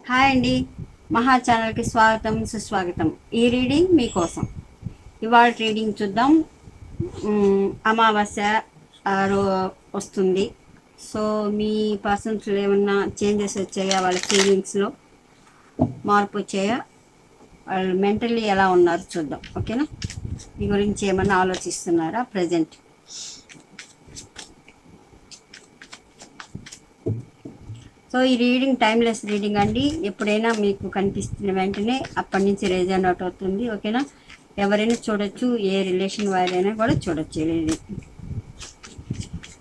Hi అండి. మహా ఛానల్కి స్వాగతం సుస్వాగతం. ఈ రీడింగ్ మీకోసం. ఇవాళ రీడింగ్ చూద్దాం. అమావాస్య వస్తుంది. సో మీ పర్సన్స్లో ఏమన్నా చేంజెస్ వచ్చాయా, వాళ్ళ ఫీలింగ్స్లో మార్పు వచ్చాయా, వాళ్ళు మెంటల్లీ ఎలా ఉన్నారు చూద్దాం. ఓకేనా? మీ గురించి ఏమన్నా ఆలోచిస్తున్నారా ప్రజెంట్? సో ఈ రీడింగ్ టైమ్లెస్ రీడింగ్ అండి. ఎప్పుడైనా మీకు కనిపిస్తున్న వెంటనే అప్పటి నుంచి రెజోనేట్ అవుతుంది. ఓకేనా? ఎవరైనా చూడొచ్చు, ఏ రిలేషన్ వారైనా కూడా చూడొచ్చు రీడింగ్.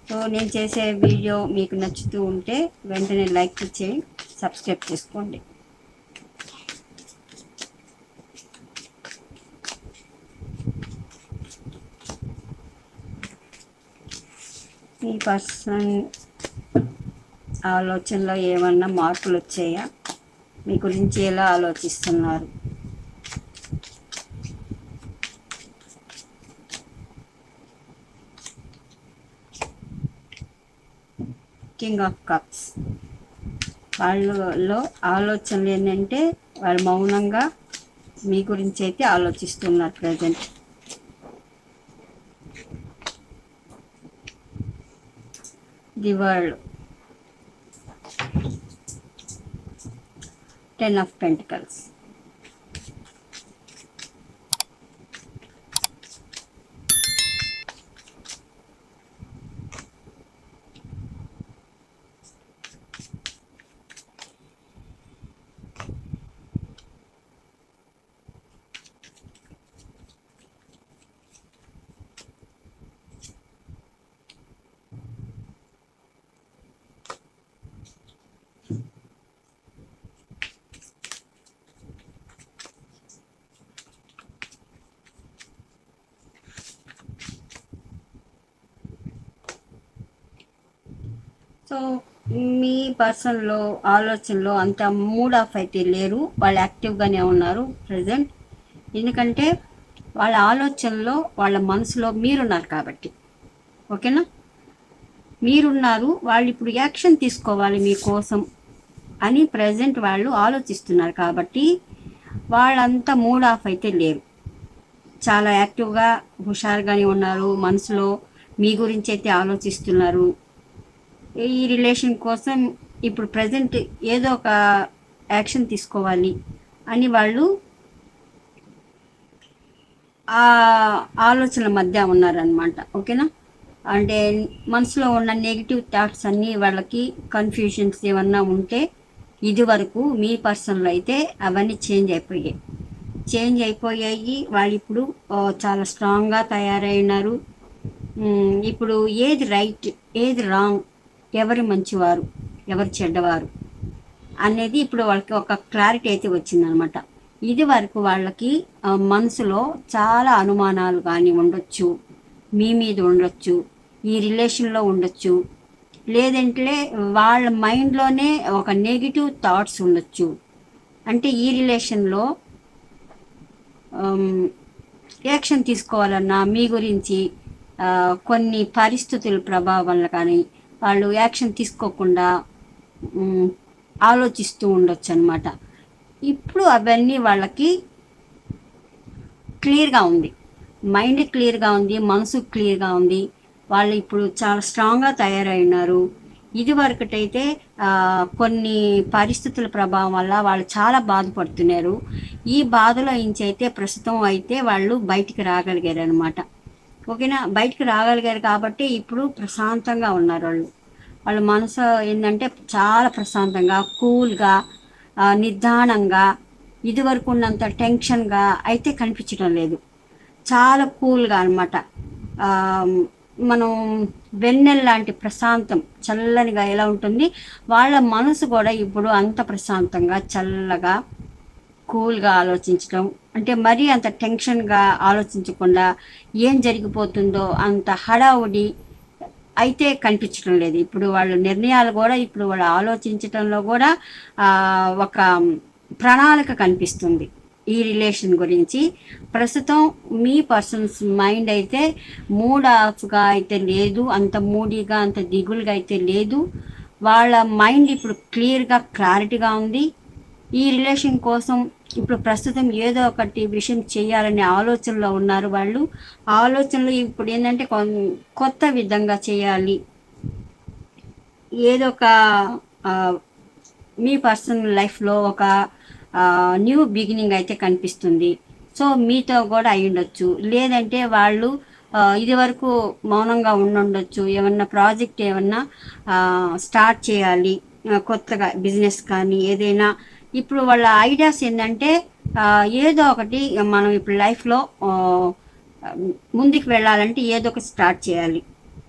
సో నేను చేసే వీడియో మీకు నచ్చుతూ ఉంటే వెంటనే లైక్ చేయండి, సబ్స్క్రైబ్ చేసుకోండి. మీ పర్సన్ ఆలోచనలో ఏమన్నా మార్పులు వచ్చాయా? మీ గురించి ఎలా ఆలోచిస్తున్నారు? King of cups. వాళ్ళలో ఆలోచనలు ఏంటంటే వాళ్ళు మౌనంగా మీ గురించి అయితే ఆలోచిస్తున్నారు present. The world. 10 of Pentacles. So మీ పర్సన్లో ఆలోచనలో అంత మూడ్ ఆఫ్ అయితే లేరు, వాళ్ళు యాక్టివ్గానే ఉన్నారు ప్రజెంట్. ఎందుకంటే వాళ్ళ ఆలోచనలో వాళ్ళ మనసులో మీరున్నారు కాబట్టి. ఓకేనా? మీరున్నారు, వాళ్ళు ఇప్పుడు యాక్షన్ తీసుకోవాలి మీకోసం అని ప్రజెంట్ వాళ్ళు ఆలోచిస్తున్నారు కాబట్టి వాళ్ళంతా మూడ్ ఆఫ్ అయితే లేరు. చాలా యాక్టివ్గా హుషారుగానే ఉన్నారు, మనసులో మీ గురించి అయితే ఆలోచిస్తున్నారు. ఈ రిలేషన్ కోసం ఇప్పుడు ప్రజెంట్ ఏదో ఒక యాక్షన్ తీసుకోవాలి అని వాళ్ళు ఆ ఆలోచన మధ్య ఉన్నారనమాట. ఓకేనా? అంటే మనసులో ఉన్న నెగిటివ్ థాట్స్ అన్నీ వాళ్ళకి కన్ఫ్యూషన్స్ ఏమన్నా ఉంటే ఇది వరకు మీ పర్సన్లో అయితే అవన్నీ చేంజ్ అయిపోయాయి. వాళ్ళు ఇప్పుడు చాలా స్ట్రాంగ్గా తయారైనారు. ఇప్పుడు ఏది రైట్, ఏది రాంగ్, ఎవరు మంచివారు, ఎవరు చెడ్డవారు అనేది ఇప్పుడు వాళ్ళకి ఒక క్లారిటీ అయితే వచ్చిందనమాట. ఇది వరకు వాళ్ళకి మనసులో చాలా అనుమానాలు కానీ ఉండొచ్చు, మీ మీద ఉండొచ్చు, ఈ రిలేషన్లో ఉండొచ్చు, లేదంటే వాళ్ళ మైండ్లోనే ఒక నెగిటివ్ థాట్స్ ఉండొచ్చు. అంటే ఈ రిలేషన్లో యాక్షన్ తీసుకోవాలన్నా మీ గురించి కొన్ని పరిస్థితుల ప్రభావం వల్ల కానీ వాళ్ళు యాక్షన్ తీసుకోకుండా ఆలోచిస్తూ ఉండొచ్చు అనమాట. ఇప్పుడు అవన్నీ వాళ్ళకి క్లియర్గా ఉంది, మైండ్ క్లియర్గా ఉంది, మనసు క్లియర్గా ఉంది. వాళ్ళు ఇప్పుడు చాలా స్ట్రాంగ్గా తయారైనారు. ఇది వరకటైతే కొన్ని పరిస్థితుల ప్రభావం వల్ల వాళ్ళు చాలా బాధపడుతున్నారు. ఈ బాధలో నుంచి అయితే ప్రస్తుతం అయితే వాళ్ళు బయటికి రాగలిగారు అనమాట. ఓకేనా? బయటికి రాగలిగారు కాబట్టి ఇప్పుడు ప్రశాంతంగా ఉన్నారు. వాళ్ళ మనసు ఏంటంటే చాలా ప్రశాంతంగా, కూల్గా, నిదానంగా, ఇదివరకు ఉన్నంత టెన్షన్గా అయితే కనిపించడం లేదు. చాలా కూల్గా అనమాట. మనం వెన్నెల లాంటి ప్రశాంతం, చల్లనిగా ఎలా ఉంటుంది వాళ్ళ మనసు కూడా ఇప్పుడు అంత ప్రశాంతంగా, చల్లగా, కూల్గా ఆలోచించడం. అంటే మరీ అంత టెన్షన్గా ఆలోచించకుండా ఏం జరిగిపోతుందో అంత హడావుడి అయితే కనిపించడం లేదు. ఇప్పుడు వాళ్ళ నిర్ణయాలు కూడా, ఇప్పుడు వాళ్ళు ఆలోచించడంలో కూడా ఒక ప్రణాళిక కనిపిస్తుంది ఈ రిలేషన్ గురించి. ప్రస్తుతం మీ పర్సన్స్ మైండ్ అయితే మూడ్ ఆఫ్గా అయితే లేదు, అంత మూడీగా, అంత దిగులుగా అయితే లేదు. వాళ్ళ మైండ్ ఇప్పుడు క్లియర్గా, క్లారిటీగా ఉంది. ఈ రిలేషన్ కోసం ఇప్పుడు ప్రస్తుతం ఏదో ఒకటి విషయం చేయాలనే ఆలోచనలో ఉన్నారు వాళ్ళు. ఆలోచనలు ఇప్పుడు ఏంటంటే కొత్త విధంగా చేయాలి, ఏదో ఒక మీ పర్సనల్ లైఫ్లో ఒక న్యూ బిగినింగ్ అయితే కనిపిస్తుంది. సో మీతో కూడా అయి ఉండొచ్చు, లేదంటే వాళ్ళు ఇది వరకు మౌనంగా ఉండుండొచ్చు. ఏమన్నా ప్రాజెక్ట్ ఏమన్నా స్టార్ట్ చేయాలి, కొత్తగా బిజినెస్ కానీ ఏదైనా. ఇప్పుడు వాళ్ళ ఐడియాస్ ఏంటంటే ఏదో ఒకటి మనం ఇప్పుడు లైఫ్లో ముందుకు వెళ్ళాలంటే ఏదో ఒకటి స్టార్ట్ చేయాలి.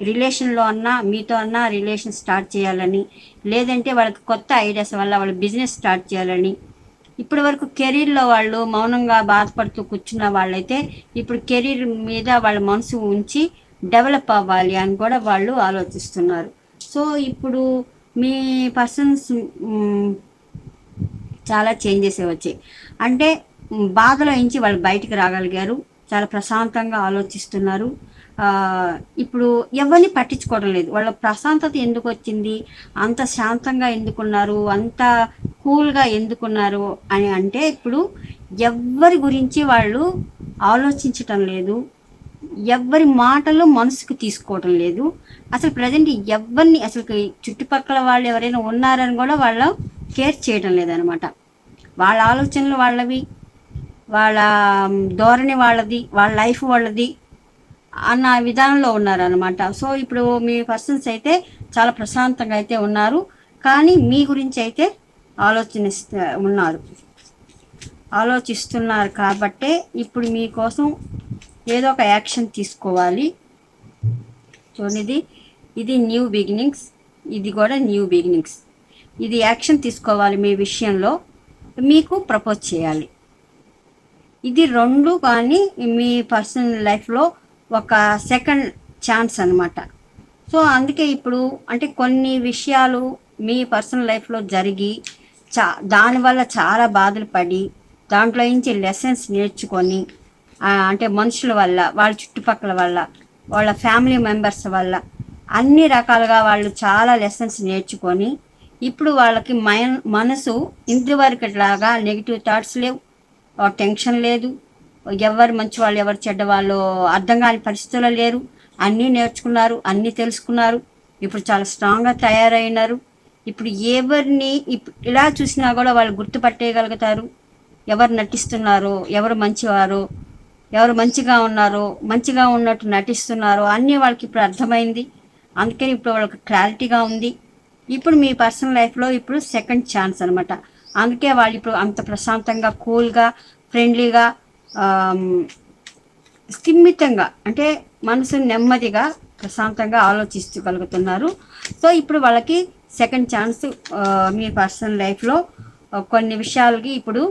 రిలేషన్లో అన్నా మీతో అన్నా రిలేషన్ స్టార్ట్ చేయాలని, లేదంటే వాళ్ళకి కొత్త ఐడియాస్ వల్ల వాళ్ళు బిజినెస్ స్టార్ట్ చేయాలని. ఇప్పటి వరకు కెరీర్లో వాళ్ళు మౌనంగా బాధపడుతూ కూర్చున్న వాళ్ళైతే ఇప్పుడు కెరీర్ మీద వాళ్ళ మనసు ఉంచి డెవలప్ అవ్వాలి అని కూడా వాళ్ళు ఆలోచిస్తున్నారు. సో ఇప్పుడు మీ పర్సన్స్ చాలా చేంజెస్ వచ్చాయి. అంటే బాధలో నుంచి వాళ్ళు బయటికి రాగలిగారు, చాలా ప్రశాంతంగా ఆలోచిస్తున్నారు. ఇప్పుడు ఎవరిని పట్టించుకోవడం లేదు. వాళ్ళ ప్రశాంతత ఎందుకు వచ్చింది, అంత శాంతంగా ఎందుకున్నారు, అంత కూల్గా ఎందుకున్నారు అని అంటే ఇప్పుడు ఎవరి గురించి వాళ్ళు ఆలోచించటం లేదు, ఎవరి మాటలు మనసుకు తీసుకోవటం లేదు. అసలు ప్రజెంట్ ఎవరిని అసలు చుట్టుపక్కల వాళ్ళు ఎవరైనా ఉన్నారని కూడా వాళ్ళు కేర్ చేయడం లేదనమాట. వాళ్ళ ఆలోచనలు వాళ్ళవి, వాళ్ళ ధోరణి వాళ్ళది, వాళ్ళ లైఫ్ వాళ్ళది అన్న విధానంలో ఉన్నారనమాట. సో ఇప్పుడు మీ పర్సన్స్ అయితే చాలా ప్రశాంతంగా అయితే ఉన్నారు, కానీ మీ గురించి అయితే ఆలోచిస్తున్నారు కాబట్టే ఇప్పుడు మీకోసం ఏదో ఒక యాక్షన్ తీసుకోవాలి. చూడండి, ఇది న్యూ బిగినింగ్స్, ఇది కూడా న్యూ బిగినింగ్స్. ఇది యాక్షన్ తీసుకోవాలి, మీ విషయంలో మీకు ప్రపోజ్ చేయాలి. ఇది రెండు కానీ మీ పర్సనల్ లైఫ్లో ఒక సెకండ్ ఛాన్స్ అనమాట. సో అందుకే ఇప్పుడు అంటే కొన్ని విషయాలు మీ పర్సనల్ లైఫ్లో జరిగి దానివల్ల చాలా బాధలు పడి దాంట్లో నుంచి లెసన్స్ నేర్చుకొని, అంటే మనుషుల వల్ల, వాళ్ళ చుట్టుపక్కల వల్ల, వాళ్ళ ఫ్యామిలీ మెంబర్స్ వల్ల అన్ని రకాలుగా వాళ్ళు చాలా లెసన్స్ నేర్చుకొని ఇప్పుడు వాళ్ళకి మనసు ఇంతవరకులాగా నెగిటివ్ థాట్స్ లేవు, టెన్షన్ లేదు, ఎవరు మంచి వాళ్ళు ఎవరు చెడ్డ వాళ్ళు అర్థం కాని పరిస్థితుల్లో లేరు. అన్నీ నేర్చుకున్నారు, అన్నీ తెలుసుకున్నారు, ఇప్పుడు చాలా స్ట్రాంగ్గా తయారైనారు. ఇప్పుడు ఎవరిని ఇలా చూసినా కూడా వాళ్ళు గుర్తుపట్టేయగలుగుతారు, ఎవరు నటిస్తున్నారో, ఎవరు మంచివారో, ఎవరు మంచిగా ఉన్నారో, మంచిగా ఉన్నట్టు నటిస్తున్నారో అన్నీ వాళ్ళకి ఇప్పుడు అర్థమైంది. అందుకని ఇప్పుడు వాళ్ళకి క్లారిటీగా ఉంది. ఇప్పుడు మీ పర్సనల్ లైఫ్లో ఇప్పుడు సెకండ్ ఛాన్స్ అనమాట. అందుకే వాళ్ళు ఇప్పుడు అంత ప్రశాంతంగా, కూల్గా, ఫ్రెండ్లీగా, స్థిమితంగా, అంటే మనసు నెమ్మదిగా ప్రశాంతంగా ఆలోచించగలుగుతున్నారు. సో ఇప్పుడు వాళ్ళకి సెకండ్ ఛాన్స్ మీ పర్సనల్ లైఫ్లో కొన్ని విషయాలకి ఇప్పుడు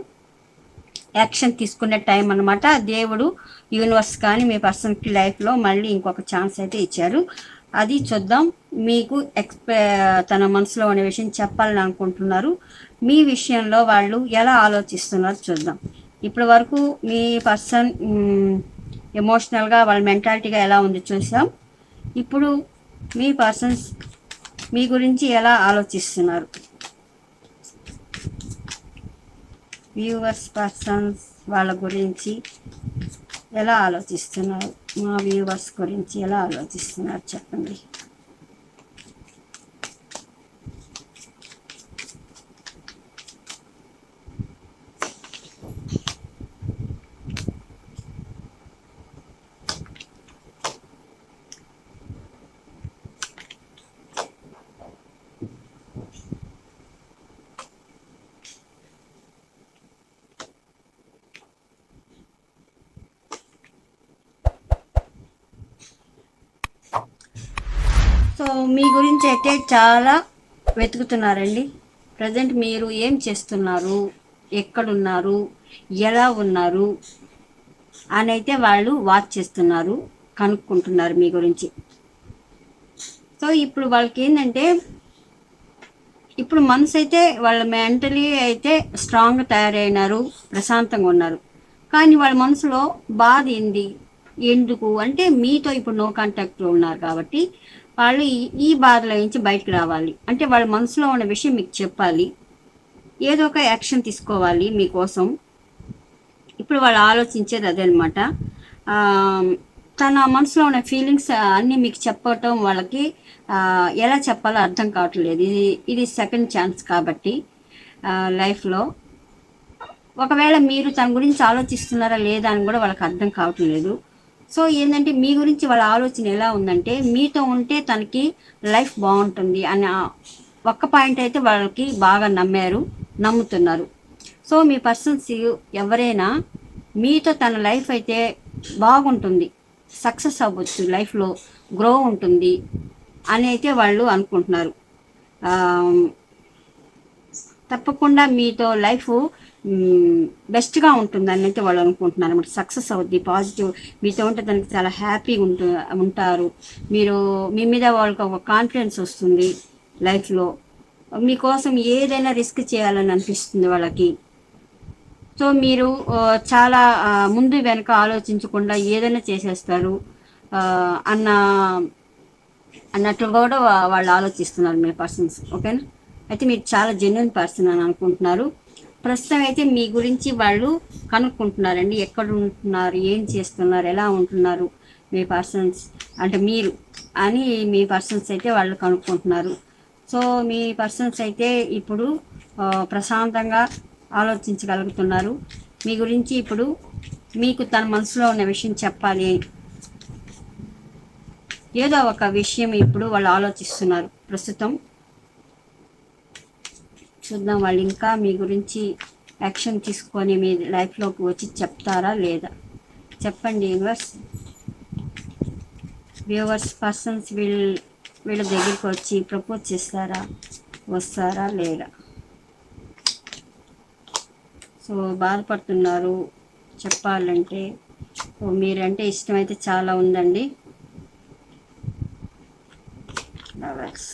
యాక్షన్ తీసుకునే టైం అనమాట. దేవుడు, యూనివర్స్ కానీ మీ పర్సన్కి లైఫ్లో మళ్ళీ ఇంకొక ఛాన్స్ అయితే ఇచ్చారు. అది చూద్దాం. మీకు తన మనసులో ఉన్న విషయం చెప్పాలని అనుకుంటున్నారు. మీ విషయంలో వాళ్ళు ఎలా ఆలోచిస్తున్నారో చూద్దాం. ఇప్పటి వరకు మీ పర్సన్ ఎమోషనల్గా వాళ్ళ మెంటాలిటీగా ఎలా ఉంది చూసాం. ఇప్పుడు మీ పర్సన్స్ మీ గురించి ఎలా ఆలోచిస్తున్నారు, వ్యూవర్స్ పర్సన్స్ వాళ్ళ గురించి ఎలా ఆలోచిస్తున్నారు, మా వ్యూవర్స్ గురించి ఎలా ఆలోచిస్తున్నారు చెప్పండి. సో మీ గురించి అయితే చాలా వెతుకుతున్నారండి. ప్రజెంట్ మీరు ఏం చేస్తున్నారు, ఎక్కడున్నారు, ఎలా ఉన్నారు అని అయితే వాళ్ళు వాచ్ చేస్తున్నారు, కనుక్కుంటున్నారు మీ గురించి. సో ఇప్పుడు వాళ్ళకి ఏంటంటే ఇప్పుడు మనసు అయితే వాళ్ళ మెంటలీ అయితే స్ట్రాంగ్గా తయారైనారు, ప్రశాంతంగా ఉన్నారు. కానీ వాళ్ళ మనసులో బాధ ఏంది, ఎందుకు అంటే మీతో ఇప్పుడు నో కాంటాక్ట్లో ఉన్నారు కాబట్టి వాళ్ళు ఈ బాధల నుంచి బయటకు రావాలి. అంటే వాళ్ళ మనసులో ఉన్న విషయం మీకు చెప్పాలి. ఏదో ఒక యాక్షన్ తీసుకోవాలి మీకోసం. ఇప్పుడు వాళ్ళు ఆలోచించేది అదనమాట. తన మనసులో ఉన్న ఫీలింగ్స్ అన్నీ మీకు చెప్పటం వాళ్ళకి ఎలా చెప్పాలో అర్థం కావట్లేదు. ఇది సెకండ్ ఛాన్స్ కాబట్టి లైఫ్లో ఒకవేళ మీరు తన గురించి ఆలోచిస్తున్నారా లేదా అని కూడా వాళ్ళకి అర్థం కావటం లేదు. సో ఏంటంటే మీ గురించి వాళ్ళ ఆలోచన ఎలా ఉందంటే మీతో ఉంటే తనకి లైఫ్ బాగుంటుంది అన్న ఒక్క పాయింట్ అయితే వాళ్ళకి బాగా నమ్ముతున్నారు. సో మీ పర్సన్స్ ఎవరైనా మీతో తన లైఫ్ అయితే బాగుంటుంది, సక్సెస్ అవ్వచ్చు, లైఫ్లో గ్రో ఉంటుంది అని అయితే వాళ్ళు అనుకుంటున్నారు. తప్పకుండా మీతో లైఫ్ బెస్ట్గా ఉంటుందని అయితే వాళ్ళు అనుకుంటున్నారు అనమాట. సక్సెస్ అవుద్ది, పాజిటివ్, మీతో ఉంటే దానికి చాలా హ్యాపీగా ఉంటారు. మీ మీద వాళ్ళకి ఒక కాన్ఫిడెన్స్ వస్తుంది లైఫ్లో. మీకోసం ఏదైనా రిస్క్ చేయాలని అనిపిస్తుంది వాళ్ళకి. సో మీరు చాలా ముందు వెనక ఆలోచించకుండా ఏదైనా చేసేస్తారు అన్న అన్నట్లు కూడా వాళ్ళు ఆలోచిస్తున్నారు మీ పర్సన్స్. ఓకేనా? అయితే మీరు చాలా జెన్యున్ పర్సన్ అని అనుకుంటున్నారు. ప్రస్తుతం అయితే మీ గురించి వాళ్ళు కనుక్కుంటున్నారండి. ఎక్కడ ఉంటున్నారు, ఏం చేస్తున్నారు, ఎలా ఉంటున్నారు మీ పర్సన్స్ అంటే మీరు అని మీ పర్సన్స్ అయితే వాళ్ళు కనుక్కుంటున్నారు. సో మీ పర్సన్స్ అయితే ఇప్పుడు ప్రశాంతంగా ఆలోచించగలుగుతున్నారు మీ గురించి. ఇప్పుడు మీకు తన మనసులో ఉన్న విషయం చెప్పాలి, ఏదో ఒక విషయం ఇప్పుడు వాళ్ళు ఆలోచిస్తున్నారు ప్రస్తుతం. చూద్దాం వాళ్ళు ఇంకా మీ గురించి యాక్షన్ తీసుకొని మీ లైఫ్లోకి వచ్చి చెప్తారా లేదా. చెప్పండి వ్యూవర్స్ పర్సన్స్ వీళ్ళ దగ్గరికి వచ్చి ప్రపోజ్ చేస్తారా, వస్తారా లేదా. సో బాధపడుతున్నారు చెప్పాలంటే. మీరంటే ఇష్టమైతే చాలా ఉందండి. లవర్స్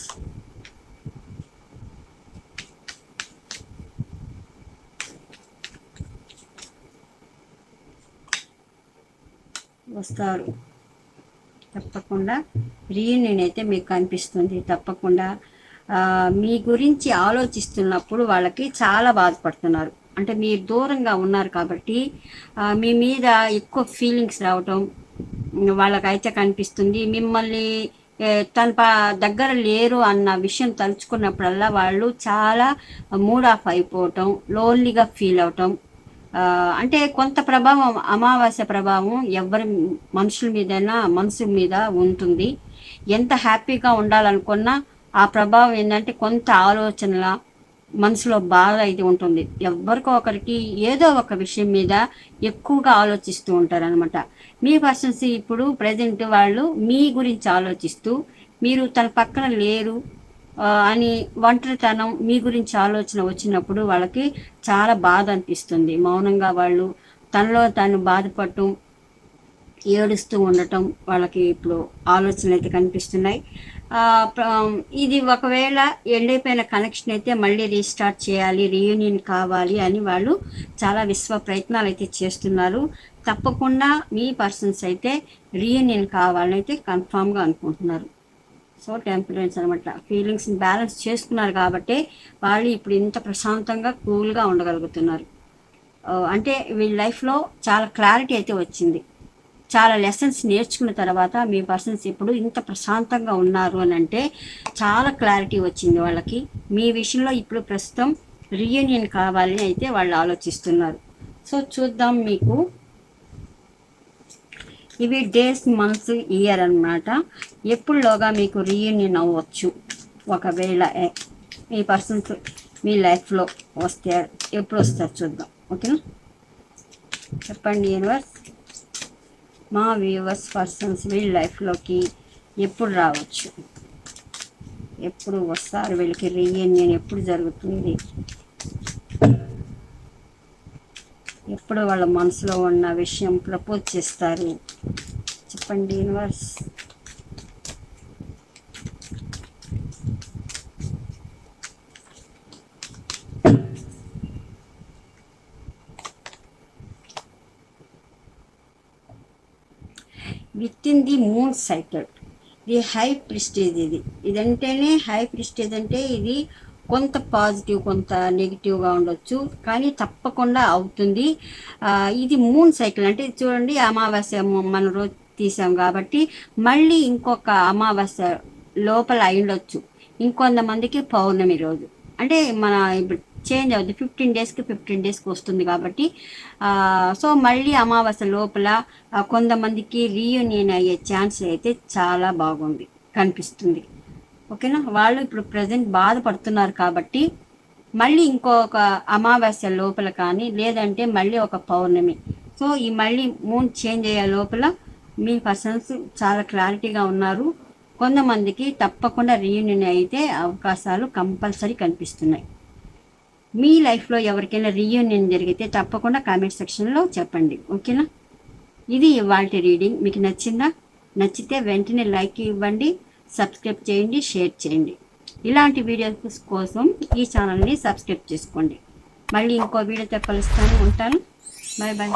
వస్తారు తప్పకుండా. రీయూనియన్ అయితే మీకు కనిపిస్తుంది తప్పకుండా. మీ గురించి ఆలోచిస్తున్నప్పుడు వాళ్ళకి చాలా బాధపడుతున్నారు. అంటే మీరు దూరంగా ఉన్నారు కాబట్టి మీ మీద ఎక్కువ ఫీలింగ్స్ రావటం వాళ్ళకైతే కనిపిస్తుంది. మిమ్మల్ని తన దగ్గర లేరు అన్న విషయం తలుచుకున్నప్పుడల్లా వాళ్ళు చాలా మూడ్ ఆఫ్ అయిపోవటం, లోన్లీగా ఫీల్ అవటం. అంటే కొంత ప్రభావం, అమావాస్య ప్రభావం ఎవరి మనుషుల మీదైనా మనసు మీద ఉంటుంది. ఎంత హ్యాపీగా ఉండాలనుకున్నా ఆ ప్రభావం ఏంటంటే కొంత ఆలోచనల మనసులో బాధ అయితే ఉంటుంది. ఎవరికో ఒకరికి ఏదో ఒక విషయం మీద ఎక్కువగా ఆలోచిస్తూ ఉంటారు అనమాట. మీ పర్సన్స్ ఇప్పుడు ప్రజెంట్ వాళ్ళు మీ గురించి ఆలోచిస్తూ మీరు తన పక్కన లేరు అని ఒంటరితనం మీ గురించి ఆలోచన వచ్చినప్పుడు వాళ్ళకి చాలా బాధ అనిపిస్తుంది. మౌనంగా వాళ్ళు తనలో తను బాధపడటం, ఏడుస్తూ ఉండటం వాళ్ళకి ఇప్పుడు ఆలోచనలు అయితే కనిపిస్తున్నాయి. ఇది ఒకవేళ ఎండైపోయిన కనెక్షన్ అయితే మళ్ళీ రీస్టార్ట్ చేయాలి, రీయూనియన్ కావాలి అని వాళ్ళు చాలా విశ్వ ప్రయత్నాలు అయితే చేస్తున్నారు. తప్పకుండా మీ పర్సన్స్ అయితే రీయూనియన్ కావాలని అయితే కన్ఫామ్గా అనుకుంటున్నారు. సో టెంపరెన్స్ అనమాట. ఫీలింగ్స్ని బ్యాలెన్స్ చేసుకున్నారు కాబట్టి వాళ్ళు ఇప్పుడు ఇంత ప్రశాంతంగా కూల్గా ఉండగలుగుతున్నారు. అంటే వీళ్ళ లైఫ్లో చాలా క్లారిటీ అయితే వచ్చింది. చాలా లెసన్స్ నేర్చుకున్న తర్వాత మీ పర్సన్స్ ఇప్పుడు ఇంత ప్రశాంతంగా ఉన్నారు అని అంటే చాలా క్లారిటీ వచ్చింది వాళ్ళకి. మీ విషయంలో ఇప్పుడు ప్రస్తుతం రీయూనియన్ కావాలని అయితే వాళ్ళు ఆలోచిస్తున్నారు. సో చూద్దాం మీకు ఇవి డేస్, మంత్స్, ఇయర్ అన్నమాట. ఎప్పుడులోగా మీకు రీయూనియన్ అవ్వచ్చు. ఒకవేళ మీ పర్సన్స్ మీ లైఫ్లో వస్తే ఎప్పుడు వస్తారు చూద్దాం. ఓకేనా? చెప్పండి యూనివర్స్. మా వ్యూవర్స్ పర్సన్స్ వీళ్ళ లైఫ్లోకి ఎప్పుడు రావచ్చు, ఎప్పుడు వస్తారు, వీళ్ళకి రీయూనియన్ ఎప్పుడు జరుగుతుంది, ఎప్పుడు వాళ్ళ మనసులో ఉన్న విషయం ప్రపోజ్ చేస్తారు. చెప్పండి universe. With in the moon cycle. ఇది హై ప్రిస్టేజ్. ఇదంటేనే హై ప్రిస్టేజ్ అంటే ఇది కొంత పాజిటివ్ కొంత నెగిటివ్గా ఉండొచ్చు, కానీ తప్పకుండా అవుతుంది. ఇది మూన్ సైకిల్ అంటే చూడండి, అమావాస్య మన రోజు తీసాం కాబట్టి మళ్ళీ ఇంకొక అమావాస్య లోపల అయిండొచ్చు, ఇంకొంతమందికి పౌర్ణమి రోజు. అంటే మన ఇప్పుడు చేంజ్ అవుతుంది, 15 డేస్కి వస్తుంది కాబట్టి. సో మళ్ళీ అమావాస్య లోపల కొంతమందికి రీయూనియన్ అయ్యే ఛాన్స్ అయితే చాలా బాగుంది కనిపిస్తుంది. ఓకేనా, వాళ్ళు ఇప్పుడు ప్రజెంట్ బాధపడుతున్నారు కాబట్టి మళ్ళీ ఇంకొక అమావాస్య లోపల కానీ లేదంటే మళ్ళీ ఒక పౌర్ణమి. సో ఈ మళ్ళీ మూన్ చేంజ్ అయ్యే లోపల మీ పర్సన్స్ చాలా క్లారిటీగా ఉన్నారు. కొంతమందికి తప్పకుండా రీయూనియన్ అయితే అవకాశాలు కంపల్సరీ కనిపిస్తున్నాయి. మీ లైఫ్లో ఎవరికైనా రీయూనియన్ జరిగితే తప్పకుండా కామెంట్ సెక్షన్లో చెప్పండి. ఓకేనా, ఇది ఇవాల్టి రీడింగ్. మీకు నచ్చిందా? నచ్చితే వెంటనే లైక్ ఇవ్వండి, సబ్స్క్రైబ్ చేయండి, షేర్ చేయండి. ఇలాంటి వీడియోస్ కోసం ఈ ఛానల్ని సబ్స్క్రైబ్ చేసుకోండి. మళ్ళీ ఇంకో వీడియోతో కలుస్తాను. ఉంటాను. Bye bye.